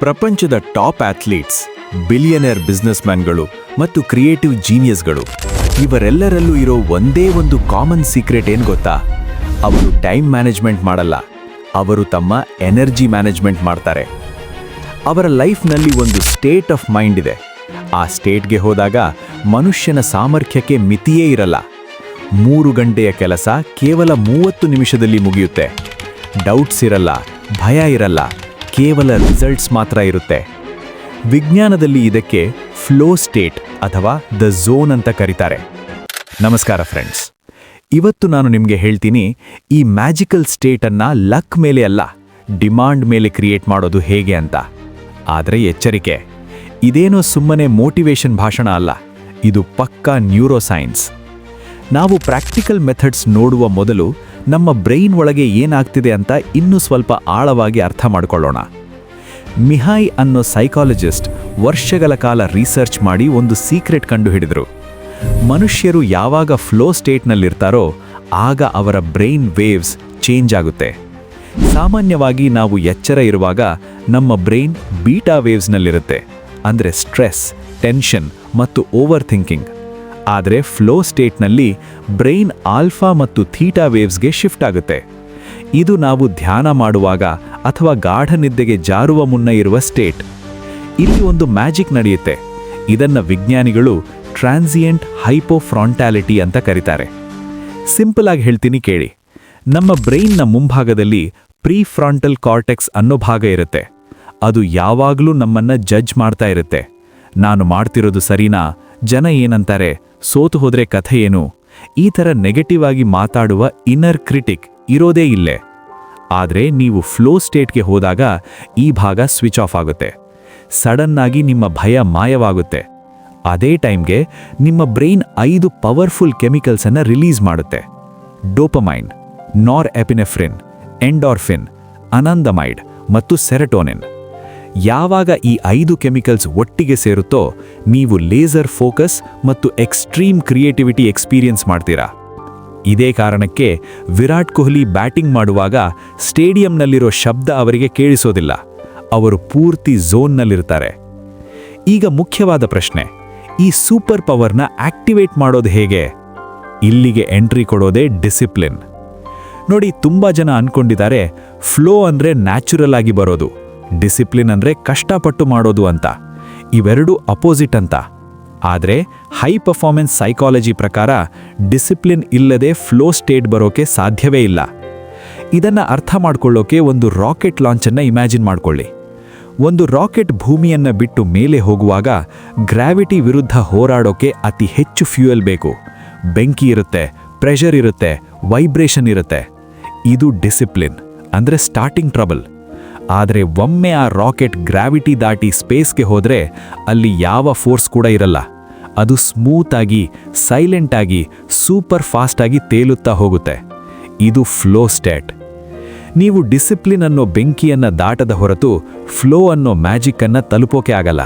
ಪ್ರಪಂಚದ top athletes, billionaire ಬಿಸ್ನೆಸ್ಮ್ಯಾನ್ಗಳು ಮತ್ತು creative ಜೀನಿಯಸ್ಗಳು ಇವರೆಲ್ಲರಲ್ಲೂ ಇರೋ ಒಂದೇ ಒಂದು ಕಾಮನ್ ಸೀಕ್ರೆಟ್ ಏನು ಗೊತ್ತಾ? ಅವರು ಟೈಮ್ ಮ್ಯಾನೇಜ್ಮೆಂಟ್ ಮಾಡಲ್ಲ, ಅವರು ತಮ್ಮ ಎನರ್ಜಿ ಮ್ಯಾನೇಜ್ಮೆಂಟ್ ಮಾಡ್ತಾರೆ. ಅವರ ಲೈಫ್ನಲ್ಲಿ ಒಂದು ಸ್ಟೇಟ್ ಆಫ್ ಮೈಂಡ್ ಇದೆ. ಆ ಸ್ಟೇಟ್ಗೆ ಹೋದಾಗ ಮನುಷ್ಯನ ಸಾಮರ್ಥ್ಯಕ್ಕೆ ಮಿತಿಯೇ ಇರಲ್ಲ. 3 ಗಂಟೆಯ ಕೆಲಸ ಕೇವಲ 30 ನಿಮಿಷದಲ್ಲಿ ಮುಗಿಯುತ್ತೆ. ಡೌಟ್ಸ್ ಇರಲ್ಲ, ಭಯ ಇರಲ್ಲ, ಕೇವಲ ರಿಸಲ್ಟ್ಸ್ ಮಾತ್ರ ಇರುತ್ತೆ. ವಿಜ್ಞಾನದಲ್ಲಿ ಇದಕ್ಕೆ ಫ್ಲೋ ಸ್ಟೇಟ್ ಅಥವಾ ದ ಝೋನ್ ಅಂತ ಕರೀತಾರೆ. ನಮಸ್ಕಾರ ಫ್ರೆಂಡ್ಸ್, ಇವತ್ತು ನಾನು ನಿಮಗೆ ಹೇಳ್ತೀನಿ ಈ ಮ್ಯಾಜಿಕಲ್ ಸ್ಟೇಟನ್ನು ಲಕ್ ಮೇಲೆ ಅಲ್ಲ, ಡಿಮಾಂಡ್ ಮೇಲೆ ಕ್ರಿಯೇಟ್ ಮಾಡೋದು ಹೇಗೆ ಅಂತ. ಆದರೆ ಎಚ್ಚರಿಕೆ, ಇದೇನೋ ಸುಮ್ಮನೆ ಮೋಟಿವೇಶನ್ ಭಾಷಣ ಅಲ್ಲ, ಇದು ಪಕ್ಕಾ ನ್ಯೂರೋಸೈನ್ಸ್. ನಾವು ಪ್ರಾಕ್ಟಿಕಲ್ ಮೆಥಡ್ಸ್ ನೋಡುವ ಮೊದಲು ನಮ್ಮ ಬ್ರೈನ್ ಒಳಗೆ ಏನಾಗ್ತಿದೆ ಅಂತ ಇನ್ನೂ ಸ್ವಲ್ಪ ಆಳವಾಗಿ ಅರ್ಥ ಮಾಡಿಕೊಳ್ಳೋಣ. ಮಿಹಾಯ್ ಅನ್ನೋ ಸೈಕಾಲಜಿಸ್ಟ್ ವರ್ಷಗಳ ಕಾಲ ರಿಸರ್ಚ್ ಮಾಡಿ ಒಂದು ಸೀಕ್ರೆಟ್ ಕಂಡುಹಿಡಿದರು. ಮನುಷ್ಯರು ಯಾವಾಗ ಫ್ಲೋ ಸ್ಟೇಟ್ನಲ್ಲಿರ್ತಾರೋ ಆಗ ಅವರ ಬ್ರೈನ್ ವೇವ್ಸ್ ಚೇಂಜ್ ಆಗುತ್ತೆ. ಸಾಮಾನ್ಯವಾಗಿ ನಾವು ಎಚ್ಚರ ಇರುವಾಗ ನಮ್ಮ ಬ್ರೈನ್ ಬೀಟಾ ವೇವ್ಸ್ನಲ್ಲಿರುತ್ತೆ, ಅಂದರೆ ಸ್ಟ್ರೆಸ್, ಟೆನ್ಷನ್ ಮತ್ತು ಓವರ್ ಥಿಂಕಿಂಗ್. ಆದರೆ ಫ್ಲೋ ಸ್ಟೇಟ್ನಲ್ಲಿ ಬ್ರೈನ್ ಆಲ್ಫಾ ಮತ್ತು ಥೀಟಾ ವೇವ್ಸ್ಗೆ ಶಿಫ್ಟ್ ಆಗುತ್ತೆ. ಇದು ನಾವು ಧ್ಯಾನ ಮಾಡುವಾಗ ಅಥವಾ ಗಾಢ ನಿದ್ದೆಗೆ ಜಾರುವ ಮುನ್ನ ಇರುವ ಸ್ಟೇಟ್. ಇಲ್ಲಿ ಒಂದು ಮ್ಯಾಜಿಕ್ ನಡೆಯುತ್ತೆ. ಇದನ್ನು ವಿಜ್ಞಾನಿಗಳು ಟ್ರಾನ್ಸಿಯೆಂಟ್ ಹೈಪೋಫ್ರಾಂಟಾಲಿಟಿ ಅಂತ ಕರೀತಾರೆ. ಸಿಂಪಲ್ ಆಗಿ ಹೇಳ್ತೀನಿ ಕೇಳಿ. ನಮ್ಮ ಬ್ರೈನ್ನ ಮುಂಭಾಗದಲ್ಲಿ ಪ್ರೀಫ್ರಾಂಟಲ್ ಕಾರ್ಟೆಕ್ಸ್ ಅನ್ನೋ ಭಾಗ ಇರುತ್ತೆ. ಅದು ಯಾವಾಗಲೂ ನಮ್ಮನ್ನ ಜಡ್ಜ್ ಮಾಡ್ತಾ ಇರುತ್ತೆ. ನಾನು ಮಾಡ್ತಿರೋದು ಸರಿನಾ, ಜನ ಏನಂತಾರೆ, ಸೋತು ಹೋದ್ರೆ ಕಥೆ ಏನು, ಈ ಥರ ನೆಗೆಟಿವ್ ಆಗಿ ಮಾತಾಡುವ ಇನ್ನರ್ ಕ್ರಿಟಿಕ್ ಇರೋದೇ ಇಲ್ಲೇ. ಆದರೆ ನೀವು ಫ್ಲೋ ಸ್ಟೇಟ್ಗೆ ಹೋದಾಗ ಈ ಭಾಗ ಸ್ವಿಚ್ ಆಫ್ ಆಗುತ್ತೆ. ಸಡನ್ ಆಗಿ ನಿಮ್ಮ ಭಯ ಮಾಯವಾಗುತ್ತೆ. ಅದೇ ಟೈಮ್ಗೆ ನಿಮ್ಮ ಬ್ರೈನ್ 5 ಪವರ್ಫುಲ್ ಕೆಮಿಕಲ್ಸನ್ನು ರಿಲೀಸ್ ಮಾಡುತ್ತೆ. ಡೋಪಮೈನ್, ನಾರ್ ಎಪಿನೆಫ್ರಿನ್, ಎಂಡಾರ್ಫಿನ್, ಅನಂದಮೈಡ್ ಮತ್ತು ಸೆರಟೋನಿನ್. ಯಾವಾಗ ಈ 5 ಕೆಮಿಕಲ್ಸ್ ಒಟ್ಟಿಗೆ ಸೇರುತ್ತೋ ನೀವು ಲೇಸರ್ ಫೋಕಸ್ ಮತ್ತು ಎಕ್ಸ್ಟ್ರೀಮ್ ಕ್ರಿಯೇಟಿವಿಟಿ ಎಕ್ಸ್ಪೀರಿಯನ್ಸ್ ಮಾಡ್ತೀರಾ. ಇದೇ ಕಾರಣಕ್ಕೆ ವಿರಾಟ್ ಕೊಹ್ಲಿ ಬ್ಯಾಟಿಂಗ್ ಮಾಡುವಾಗ ಸ್ಟೇಡಿಯಂನಲ್ಲಿರೋ ಶಬ್ದ ಅವರಿಗೆ ಕೇಳಿಸೋದಿಲ್ಲ. ಅವರು ಪೂರ್ತಿ ಝೋನ್ನಲ್ಲಿರ್ತಾರೆ. ಈಗ ಮುಖ್ಯವಾದ ಪ್ರಶ್ನೆ, ಈ ಸೂಪರ್ ಪವರ್ನ ಆಕ್ಟಿವೇಟ್ ಮಾಡೋದು ಹೇಗೆ? ಇಲ್ಲಿಗೆ ಎಂಟ್ರಿ ಕೊಡೋದೇ ಡಿಸಿಪ್ಲಿನ್. ನೋಡಿ, ತುಂಬ ಜನ ಅನ್ಕೊಂಡಿದ್ದಾರೆ ಫ್ಲೋ ಅಂದರೆ ನ್ಯಾಚುರಲ್ ಆಗಿ ಬರೋದು, ಡಿಸಿಪ್ಲಿನ್ ಅಂದರೆ ಕಷ್ಟಪಟ್ಟು ಮಾಡೋದು ಅಂತ. ಇವೆರಡೂ ಅಪೋಸಿಟ್ ಅಂತ. ಆದರೆ ಹೈ ಪರ್ಫಾರ್ಮೆನ್ಸ್ ಸೈಕಾಲಜಿ ಪ್ರಕಾರ ಡಿಸಿಪ್ಲಿನ್ ಇಲ್ಲದೆ ಫ್ಲೋ ಸ್ಟೇಟ್ ಬರೋಕೆ ಸಾಧ್ಯವೇ ಇಲ್ಲ. ಇದನ್ನು ಅರ್ಥ ಮಾಡ್ಕೊಳ್ಳೋಕೆ ಒಂದು ರಾಕೆಟ್ ಲಾಂಚನ್ನು ಇಮ್ಯಾಜಿನ್ ಮಾಡ್ಕೊಳ್ಳಿ. ಒಂದು ರಾಕೆಟ್ ಭೂಮಿಯನ್ನು ಬಿಟ್ಟು ಮೇಲೆ ಹೋಗುವಾಗ ಗ್ರಾವಿಟಿ ವಿರುದ್ಧ ಹೋರಾಡೋಕೆ ಅತಿ ಹೆಚ್ಚು ಫ್ಯೂಯಲ್ ಬೇಕು. ಬೆಂಕಿ ಇರುತ್ತೆ, ಪ್ರೆಷರ್ ಇರುತ್ತೆ, ವೈಬ್ರೇಷನ್ ಇರುತ್ತೆ. ಇದು ಡಿಸಿಪ್ಲಿನ್, ಅಂದರೆ ಸ್ಟಾರ್ಟಿಂಗ್ ಟ್ರಬಲ್. ಆದರೆ ಒಮ್ಮೆ ಆ ರಾಕೆಟ್ ಗ್ರಾವಿಟಿ ದಾಟಿ ಸ್ಪೇಸ್ಗೆ ಹೋದರೆ ಅಲ್ಲಿ ಯಾವ ಫೋರ್ಸ್ ಕೂಡ ಇರಲ್ಲ. ಅದು ಸ್ಮೂತಾಗಿ, ಸೈಲೆಂಟಾಗಿ, ಸೂಪರ್ ಫಾಸ್ಟಾಗಿ ತೇಲುತ್ತಾ ಹೋಗುತ್ತೆ. ಇದು ಫ್ಲೋ ಸ್ಟೇಟ್. ನೀವು ಡಿಸಿಪ್ಲಿನ್ ಅನ್ನೋ ಬೆಂಕಿಯನ್ನು ದಾಟದ ಹೊರತು ಫ್ಲೋ ಅನ್ನೋ ಮ್ಯಾಜಿಕ್ಕನ್ನು ತಲುಪೋಕೆ ಆಗಲ್ಲ.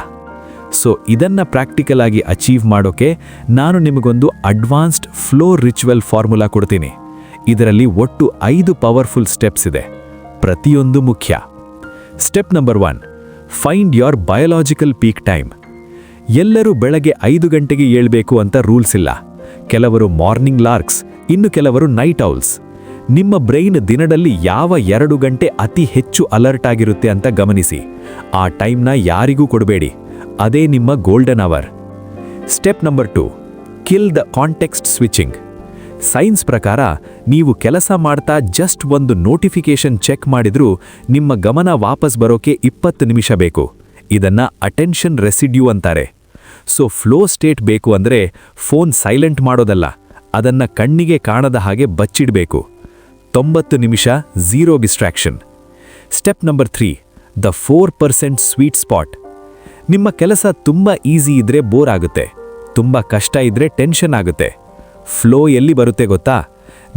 ಸೊ ಇದನ್ನು ಪ್ರಾಕ್ಟಿಕಲ್ ಆಗಿ ಅಚೀವ್ ಮಾಡೋಕೆ ನಾನು ನಿಮಗೊಂದು ಅಡ್ವಾನ್ಸ್ಡ್ ಫ್ಲೋ ರಿಚುವಲ್ ಫಾರ್ಮುಲಾ ಕೊಡ್ತೀನಿ. ಇದರಲ್ಲಿ ಒಟ್ಟು 5 ಪವರ್ಫುಲ್ ಸ್ಟೆಪ್ಸ್ ಇದೆ. ಪ್ರತಿಯೊಂದು ಮುಖ್ಯ. Step number 1, find your biological peak time. ಎಲ್ಲರೂ ಬೆಳಗ್ಗೆ 5 ಗಂಟೆಗೆ ಏಳಬೇಕು ಅಂತ ರೂಲ್ಸ್ ಇಲ್ಲ. ಕೆಲವರು ಮಾರ್ನಿಂಗ್ ಲಾರ್ಕ್ಸ್, ಇನ್ನು ಕೆಲವರು ನೈಟ್ ಔಲ್ಸ್. ನಿಮ್ಮ ಬ್ರೈನ್ ದಿನದಲ್ಲಿ ಯಾವ 2 ಗಂಟೆ ಅತಿ ಹೆಚ್ಚು ಅಲರ್ಟ್ ಆಗಿರುತ್ತೆ ಅಂತ ಗಮನಿಸಿ. ಆ ಟೈಮ್ನ ಯಾರಿಗೂ ಕೊಡಬೇಡಿ. ಅದೇ ನಿಮ್ಮ golden hour. Step number 2, kill the context switching. Science ಪ್ರಕಾರ ನೀವು ಕೆಲಸ ಮಾಡ್ತಾ ಜಸ್ಟ್ ಒಂದು ನೋಟಿಫಿಕೇಶನ್ ಚೆಕ್ ಮಾಡಿದ್ರೂ ನಿಮ್ಮ ಗಮನ ವಾಪಸ್ ಬರೋಕೆ 20 ನಿಮಿಷ ಬೇಕು. ಇದನ್ನ ಅಟೆನ್ಷನ್ ರೆಸಿಡ್ಯೂ ಅಂತಾರೆ. ಸೊ ಫ್ಲೋ ಸ್ಟೇಟ್ ಬೇಕು ಅಂದರೆ ಫೋನ್ ಸೈಲೆಂಟ್ ಮಾಡೋದಲ್ಲ, ಅದನ್ನ ಕಣ್ಣಿಗೆ ಕಾಣದ ಹಾಗೆ ಬಚ್ಚಿಡಬೇಕು. 90 ನಿಮಿಷ zero distraction. Step number 3, the 4% sweet spot. ನಿಮ್ಮ ಕೆಲಸ ತುಂಬ ಈಸಿ ಇದ್ರೆ ಬೋರ್ ಆಗುತ್ತೆ, ತುಂಬ ಕಷ್ಟ ಇದ್ರೆ ಟೆನ್ಷನ್ ಆಗುತ್ತೆ. ಫ್ಲೋ ಎಲ್ಲಿ ಬರುತ್ತೆ ಗೊತ್ತಾ?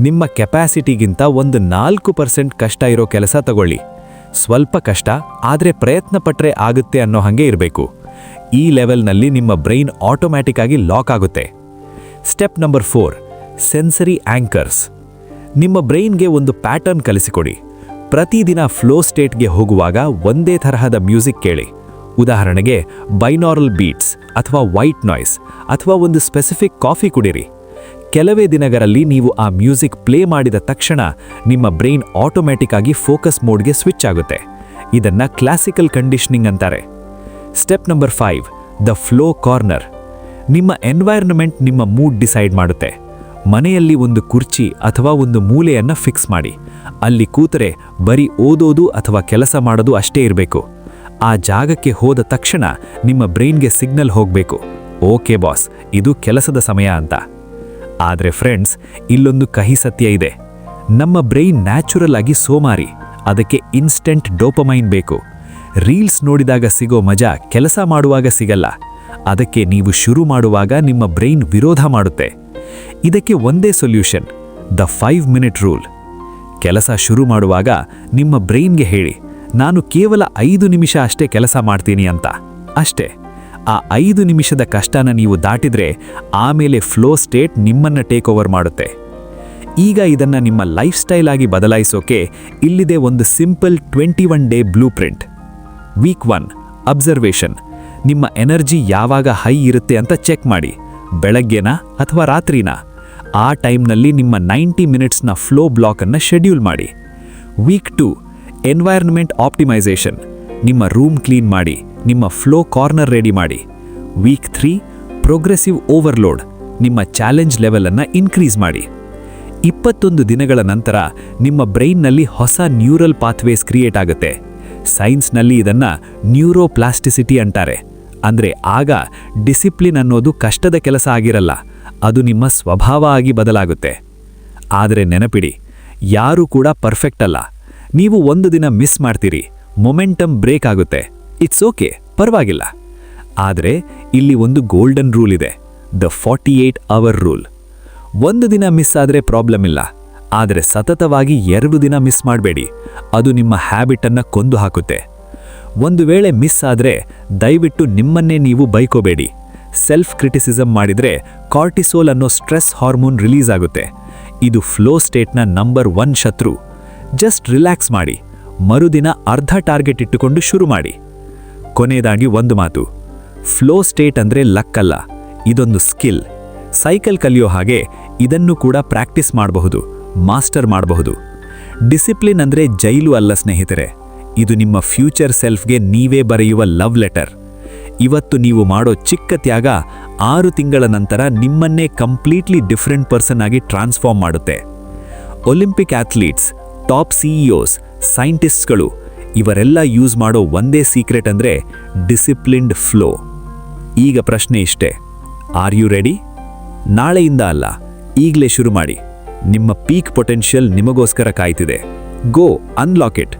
ನಿಮ್ಮ ಕೆಪಾಸಿಟಿಗಿಂತ ಒಂದು 4% ಕಷ್ಟ ಇರೋ ಕೆಲಸ ತಗೊಳ್ಳಿ. ಸ್ವಲ್ಪ ಕಷ್ಟ, ಆದರೆ ಪ್ರಯತ್ನ ಪಟ್ಟರೆ ಆಗುತ್ತೆ ಅನ್ನೋ ಹಾಗೆ ಇರಬೇಕು. ಈ ಲೆವೆಲ್ನಲ್ಲಿ ನಿಮ್ಮ ಬ್ರೈನ್ ಆಟೋಮ್ಯಾಟಿಕ್ ಆಗಿ ಲಾಕ್ ಆಗುತ್ತೆ. Step number 4, sensory anchors. ನಿಮ್ಮ ಬ್ರೈನ್ಗೆ ಒಂದು ಪ್ಯಾಟರ್ನ್ ಕಲಿಸಿಕೊಡಿ. ಪ್ರತಿದಿನ ಫ್ಲೋ ಸ್ಟೇಟ್ಗೆ ಹೋಗುವಾಗ ಒಂದೇ ತರಹದ ಮ್ಯೂಸಿಕ್ ಕೇಳಿ. ಉದಾಹರಣೆಗೆ ಬೈನಾರಲ್ ಬೀಟ್ಸ್ ಅಥವಾ ವೈಟ್ ನಾಯ್ಸ್ ಅಥವಾ ಒಂದು ಸ್ಪೆಸಿಫಿಕ್ ಕಾಫಿ ಕುಡಿರಿ. ಕೆಲವೇ ದಿನಗಳಲ್ಲಿ ನೀವು ಆ ಮ್ಯೂಸಿಕ್ ಪ್ಲೇ ಮಾಡಿದ ತಕ್ಷಣ ನಿಮ್ಮ ಬ್ರೈನ್ ಆಟೋಮ್ಯಾಟಿಕ್ ಆಗಿ ಫೋಕಸ್ ಮೋಡ್ಗೆ ಸ್ವಿಚ್ ಆಗುತ್ತೆ. ಇದನ್ನ ಕ್ಲಾಸಿಕಲ್ ಕಂಡೀಷನಿಂಗ್ ಅಂತಾರೆ. Step number 5, the flow corner. ನಿಮ್ಮ ಎನ್ವೈರ್ನ್ಮೆಂಟ್ ನಿಮ್ಮ ಮೂಡ್ ಡಿಸೈಡ್ ಮಾಡುತ್ತೆ. ಮನೆಯಲ್ಲಿ ಒಂದು ಕುರ್ಚಿ ಅಥವಾ ಒಂದು ಮೂಲೆಯನ್ನು ಫಿಕ್ಸ್ ಮಾಡಿ. ಅಲ್ಲಿ ಕೂತರೆ ಬರೀ ಓದೋದು ಅಥವಾ ಕೆಲಸ ಮಾಡೋದು ಅಷ್ಟೇ ಇರಬೇಕು. ಆ ಜಾಗಕ್ಕೆ ಹೋದ ತಕ್ಷಣ ನಿಮ್ಮ ಬ್ರೈನ್ಗೆ ಸಿಗ್ನಲ್ ಹೋಗಬೇಕು, ಓಕೆ ಬಾಸ್, ಇದು ಕೆಲಸದ ಸಮಯ ಅಂತ. ಆದರೆ ಫ್ರೆಂಡ್ಸ್, ಇಲ್ಲೊಂದು ಕಹಿ ಸತ್ಯ ಇದೆ. ನಮ್ಮ ಬ್ರೈನ್ ನ್ಯಾಚುರಲ್ ಆಗಿ ಸೋಮಾರಿ. ಅದಕ್ಕೆ ಇನ್ಸ್ಟೆಂಟ್ ಡೋಪಮೈನ್ ಬೇಕು. ರೀಲ್ಸ್ ನೋಡಿದಾಗ ಸಿಗೋ ಮಜಾ ಕೆಲಸ ಮಾಡುವಾಗ ಸಿಗಲ್ಲ. ಅದಕ್ಕೆ ನೀವು ಶುರು ಮಾಡುವಾಗ ನಿಮ್ಮ ಬ್ರೈನ್ ವಿರೋಧ ಮಾಡುತ್ತೆ. ಇದಕ್ಕೆ ಒಂದೇ ಸೊಲ್ಯೂಷನ್, ದ 5 ಮಿನಿಟ್ ರೂಲ್. ಕೆಲಸ ಶುರು ಮಾಡುವಾಗ ನಿಮ್ಮ ಬ್ರೈನ್ಗೆ ಹೇಳಿ, ನಾನು ಕೇವಲ 5 ನಿಮಿಷ ಅಷ್ಟೇ ಕೆಲಸ ಮಾಡ್ತೀನಿ ಅಂತ. ಅಷ್ಟೇ. ಆ 5 ನಿಮಿಷದ ಕಷ್ಟನ ನೀವು ದಾಟಿದ್ರೆ ಆಮೇಲೆ ಫ್ಲೋ ಸ್ಟೇಟ್ ನಿಮ್ಮನ್ನ ಟೇಕ್ ಓವರ್ ಮಾಡುತ್ತೆ. ಈಗ ಇದನ್ನ ನಿಮ್ಮ ಲೈಫ್ ಸ್ಟೈಲ್ ಆಗಿ ಬದಲಾಯಿಸೋಕೆ ಇಲ್ಲಿದೆ ಒಂದು simple 21 day blueprint. Week 1, observation. ನಿಮ್ಮ ಎನರ್ಜಿ ಯಾವಾಗ ಹೈ ಇರುತ್ತೆ ಅಂತ ಚೆಕ್ ಮಾಡಿ. ಬೆಳಗ್ಗೆನಾ ಅಥವಾ ರಾತ್ರಿನಾ? ಆ ಟೈಮ್ನಲ್ಲಿ ನಿಮ್ಮ 90 ಮಿನಿಟ್ಸ್ನ ಫ್ಲೋ ಬ್ಲಾಕನ್ನು ಶೆಡ್ಯೂಲ್ ಮಾಡಿ. Week 2, environment optimisation. ನಿಮ್ಮ ರೂಮ್ ಕ್ಲೀನ್ ಮಾಡಿ, ನಿಮ್ಮ ಫ್ಲೋ ಕಾರ್ನರ್ ರೆಡಿ ಮಾಡಿ. Week 3, progressive overload. ನಿಮ್ಮ ಚಾಲೆಂಜ್ ಲೆವೆಲನ್ನು ಇನ್ಕ್ರೀಸ್ ಮಾಡಿ. 21 ದಿನಗಳ ನಂತರ ನಿಮ್ಮ ಬ್ರೈನ್ನಲ್ಲಿ ಹೊಸ ನ್ಯೂರಲ್ ಪಾಥ್ವೇಸ್ ಕ್ರಿಯೇಟ್ ಆಗುತ್ತೆ. ಸೈನ್ಸ್ನಲ್ಲಿ ಇದನ್ನ ನ್ಯೂರೋಪ್ಲಾಸ್ಟಿಸಿಟಿ ಅಂತಾರೆ. ಅಂದರೆ ಆಗ ಡಿಸಿಪ್ಲಿನ್ ಅನ್ನೋದು ಕಷ್ಟದ ಕೆಲಸ ಆಗಿರಲ್ಲ, ಅದು ನಿಮ್ಮ ಸ್ವಭಾವ ಆಗಿ ಬದಲಾಗುತ್ತೆ. ಆದರೆ ನೆನಪಿಡಿ, ಯಾರೂ ಕೂಡ ಪರ್ಫೆಕ್ಟ್ ಅಲ್ಲ. ನೀವು ಒಂದು ದಿನ ಮಿಸ್ ಮಾಡ್ತೀರಿ, ಮೊಮೆಂಟಮ್ ಬ್ರೇಕ್ ಆಗುತ್ತೆ, ಇಟ್ಸ್ ಓಕೆ, ಪರವಾಗಿಲ್ಲ. ಆದರೆ ಇಲ್ಲಿ ಒಂದು ಗೋಲ್ಡನ್ ರೂಲ್ ಇದೆ, ದ 48 ಅವರ್ ರೂಲ್. ಒಂದು ದಿನ ಮಿಸ್ ಆದರೆ ಪ್ರಾಬ್ಲಮ್ ಇಲ್ಲ, ಆದರೆ ಸತತವಾಗಿ 2 ದಿನ ಮಿಸ್ ಮಾಡಬೇಡಿ. ಅದು ನಿಮ್ಮ ಹ್ಯಾಬಿಟನ್ನು ಕೊಂದು ಹಾಕುತ್ತೆ. ಒಂದು ವೇಳೆ ಮಿಸ್ ಆದರೆ ದಯವಿಟ್ಟು ನಿಮ್ಮನ್ನೇ ನೀವು ಬೈಕೋಬೇಡಿ. ಸೆಲ್ಫ್ ಕ್ರಿಟಿಸಿಸಮ್ ಮಾಡಿದರೆ ಕಾರ್ಟಿಸೋಲ್ ಅನ್ನೋ ಸ್ಟ್ರೆಸ್ ಹಾರ್ಮೋನ್ ರಿಲೀಸ್ ಆಗುತ್ತೆ. ಇದು ಫ್ಲೋ ಸ್ಟೇಟ್ನ ನಂಬರ್ 1 ಶತ್ರು. ಜಸ್ಟ್ ರಿಲ್ಯಾಕ್ಸ್ ಮಾಡಿ. ಮರುದಿನ ಅರ್ಧ ಟಾರ್ಗೆಟ್ ಇಟ್ಟುಕೊಂಡು ಶುರು ಮಾಡಿ. ಕೊನೆಯದಾಗಿ ಒಂದು ಮಾತು, ಫ್ಲೋ ಸ್ಟೇಟ್ ಅಂದರೆ ಲಕ್ ಅಲ್ಲ, ಇದೊಂದು ಸ್ಕಿಲ್. ಸೈಕಲ್ ಕಲಿಯೋ ಹಾಗೆ ಇದನ್ನು ಕೂಡ ಪ್ರಾಕ್ಟೀಸ್ ಮಾಡಬಹುದು, ಮಾಸ್ಟರ್ ಮಾಡಬಹುದು. ಡಿಸಿಪ್ಲಿನ್ ಅಂದರೆ ಜೈಲು ಅಲ್ಲ ಸ್ನೇಹಿತರೆ, ಇದು ನಿಮ್ಮ ಫ್ಯೂಚರ್ ಸೆಲ್ಫ್ಗೆ ನೀವೇ ಬರೆಯುವ ಲವ್ ಲೆಟರ್. ಇವತ್ತು ನೀವು ಮಾಡೋ ಚಿಕ್ಕ ತ್ಯಾಗ 6 ತಿಂಗಳ ನಂತರ ನಿಮ್ಮನ್ನೇ ಕಂಪ್ಲೀಟ್ಲಿ ಡಿಫ್ರೆಂಟ್ ಪರ್ಸನ್ ಆಗಿ ಟ್ರಾನ್ಸ್ಫಾರ್ಮ್ ಮಾಡುತ್ತೆ. ಒಲಿಂಪಿಕ್ ಅಥ್ಲೀಟ್ಸ್, ಟಾಪ್ ಸಿಇಒಸ್, ಸೈಂಟಿಸ್ಟ್ಗಳು ಇವರೆಲ್ಲ ಯೂಸ್ ಮಾಡೋ ಒಂದೇ ಸೀಕ್ರೆಟ್ ಅಂದರೆ ಡಿಸಿಪ್ಲಿನ್ಡ್ ಫ್ಲೋ. ಈಗ ಪ್ರಶ್ನೆ ಇಷ್ಟೇ, ಆರ್ ಯು ರೆಡಿ? ನಾಳೆಯಿಂದ ಅಲ್ಲ, ಈಗಲೇ ಶುರು ಮಾಡಿ. ನಿಮ್ಮ ಪೀಕ್ ಪೊಟೆನ್ಷಿಯಲ್ ನಿಮಗೋಸ್ಕರ ಕಾಯ್ತಿದೆ. ಗೋ ಅನ್ಲಾಕ್ ಇಟ್.